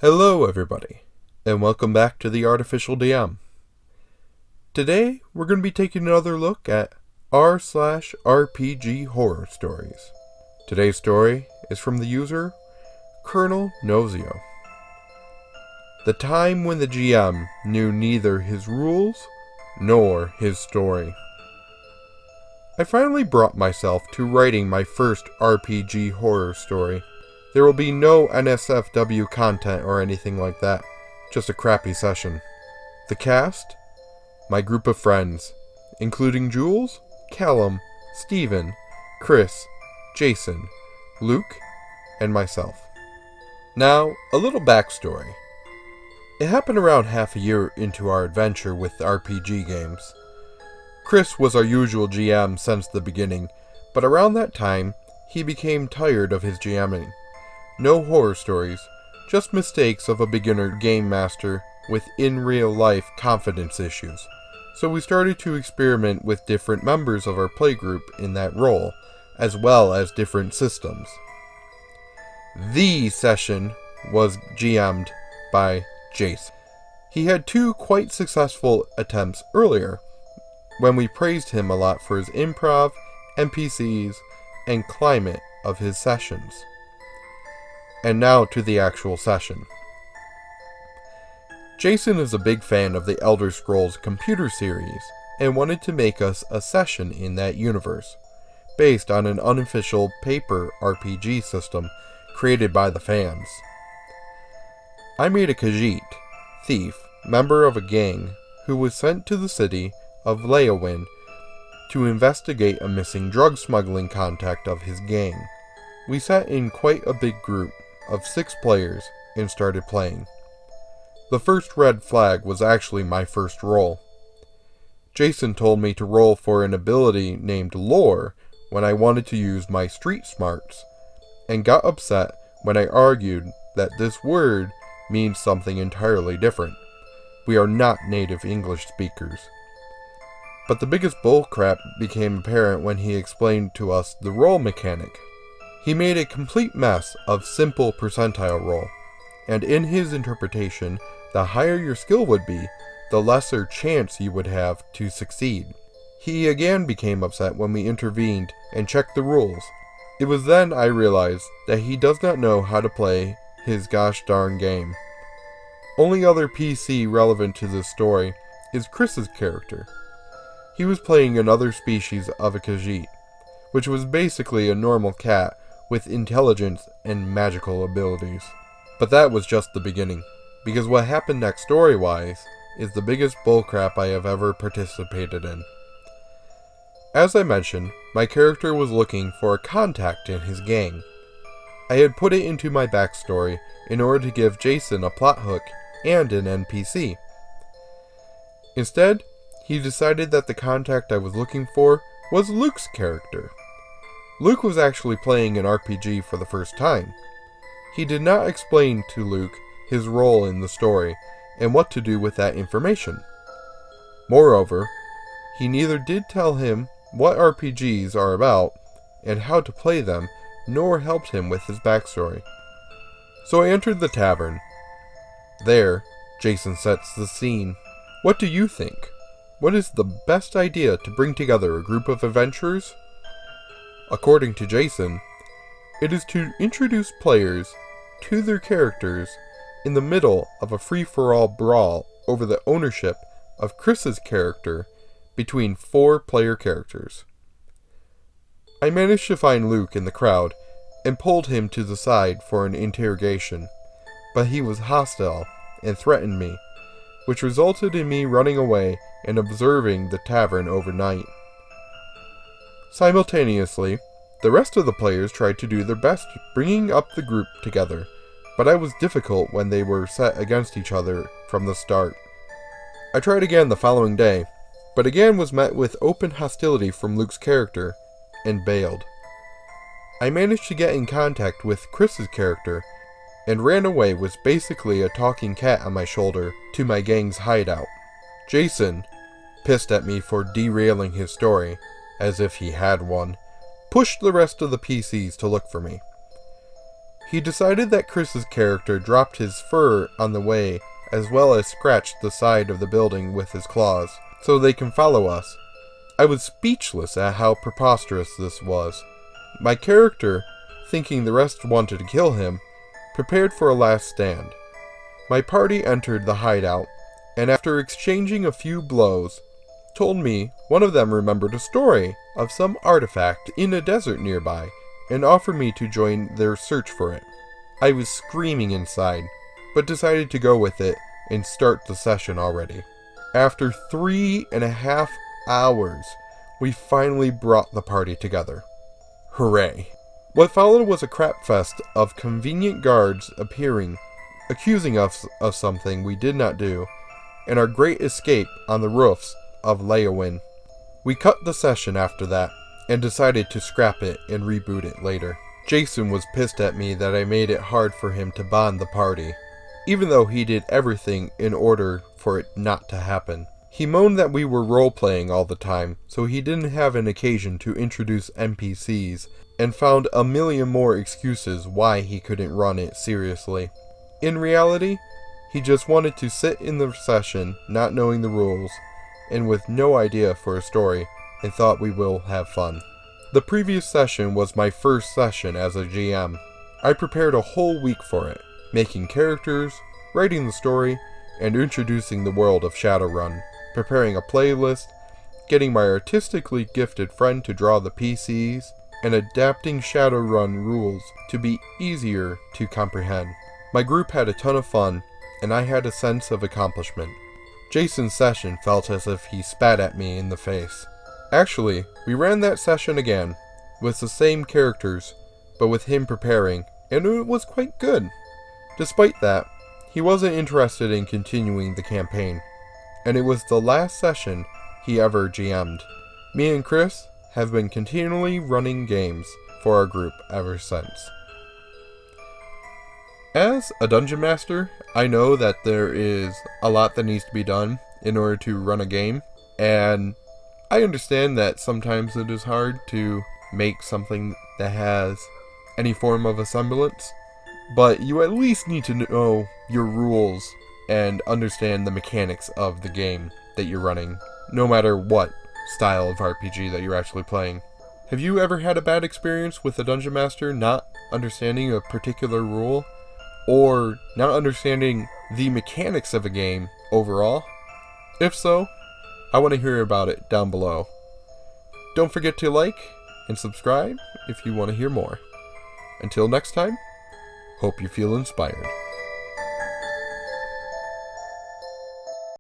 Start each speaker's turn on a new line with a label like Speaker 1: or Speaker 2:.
Speaker 1: Hello everybody, and welcome back to the Artificial DM. Today, we're going to be taking another look at r/RPG horror stories. Today's story is from the user, Colonel Nozio. The time when the GM knew neither his rules nor his story. I finally brought myself to writing my first RPG horror story. There will be no NSFW content or anything like that, just a crappy session. The cast? My group of friends, including Jules, Callum, Steven, Chris, Jason, Luke, and myself. Now, a little backstory. It happened around half a year into our adventure with RPG games. Chris was our usual GM since the beginning, but around that time, he became tired of his GMing. No horror stories, just mistakes of a beginner game master with in real life confidence issues. So we started to experiment with different members of our playgroup in that role, as well as different systems. The session was GM'd by Jason. He had two quite successful attempts earlier, when we praised him a lot for his improv, NPCs, and climate of his sessions. And now to the actual session. Jason is a big fan of the Elder Scrolls computer series and wanted to make us a session in that universe, based on an unofficial paper RPG system created by the fans. I made a Khajiit, thief, member of a gang, who was sent to the city of Leowin to investigate a missing drug smuggling contact of his gang. We sat in quite a big group of 6 players and started playing. The first red flag was actually my first roll. Jason told me to roll for an ability named Lore when I wanted to use my street smarts, and got upset when I argued that this word means something entirely different. We are not native English speakers. But the biggest bullcrap became apparent when he explained to us the roll mechanic. He made a complete mess of simple percentile roll, and in his interpretation, the higher your skill would be, the lesser chance you would have to succeed. He again became upset when we intervened and checked the rules. It was then I realized that he does not know how to play his gosh darn game. Only other PC relevant to this story is Chris's character. He was playing another species of a Khajiit, which was basically a normal cat with intelligence and magical abilities. But that was just the beginning, because what happened next story-wise is the biggest bullcrap I have ever participated in. As I mentioned, my character was looking for a contact in his gang. I had put it into my backstory in order to give Jason a plot hook and an NPC. Instead, he decided that the contact I was looking for was Luke's character. Luke was actually playing an RPG for the first time. He did not explain to Luke his role in the story and what to do with that information. Moreover, he neither did tell him what RPGs are about and how to play them, nor helped him with his backstory. So I entered the tavern. There, Jason sets the scene. What do you think? What is the best idea to bring together a group of adventurers? According to Jason, it is to introduce players to their characters in the middle of a free-for-all brawl over the ownership of Chris's character between 4 player characters. I managed to find Luke in the crowd and pulled him to the side for an interrogation, but he was hostile and threatened me, which resulted in me running away and observing the tavern overnight. Simultaneously, the rest of the players tried to do their best bringing up the group together, but I was difficult when they were set against each other from the start. I tried again the following day, but again was met with open hostility from Luke's character, and bailed. I managed to get in contact with Chris's character, and ran away with basically a talking cat on my shoulder to my gang's hideout. Jason, pissed at me for derailing his story, as if he had one, pushed the rest of the PCs to look for me. He decided that Chris's character dropped his fur on the way, as well as scratched the side of the building with his claws, so they can follow us. I was speechless at how preposterous this was. My character, thinking the rest wanted to kill him, prepared for a last stand. My party entered the hideout, and after exchanging a few blows, told me one of them remembered a story of some artifact in a desert nearby, and offered me to join their search for it. I was screaming inside, but decided to go with it and start the session already. After 3.5 hours, we finally brought the party together. Hooray! What followed was a crap fest of convenient guards appearing, accusing us of something we did not do, and our great escape on the roofs of Leowin. We cut the session after that, and decided to scrap it and reboot it later. Jason was pissed at me that I made it hard for him to bond the party, even though he did everything in order for it not to happen. He moaned that we were role-playing all the time, so he didn't have an occasion to introduce NPCs, and found a million more excuses why he couldn't run it seriously. In reality, he just wanted to sit in the session not knowing the rules, and with no idea for a story, and thought we will have fun. The previous session was my first session as a GM. I prepared a whole week for it, making characters, writing the story, and introducing the world of Shadowrun, preparing a playlist, getting my artistically gifted friend to draw the PCs, and adapting Shadowrun rules to be easier to comprehend. My group had a ton of fun, and I had a sense of accomplishment. Jason's session felt as if he spat at me in the face. Actually, we ran that session again, with the same characters, but with him preparing, and it was quite good. Despite that, he wasn't interested in continuing the campaign, and it was the last session he ever GM'd. Me and Chris have been continually running games for our group ever since. As a dungeon master, I know that there is a lot that needs to be done in order to run a game, and I understand that sometimes it is hard to make something that has any form of a semblance, but you at least need to know your rules and understand the mechanics of the game that you're running, no matter what style of RPG that you're actually playing. Have you ever had a bad experience with a dungeon master not understanding a particular rule, or not understanding the mechanics of a game overall? If so, I want to hear about it down below. Don't forget to like and subscribe if you want to hear more. Until next time, hope you feel inspired.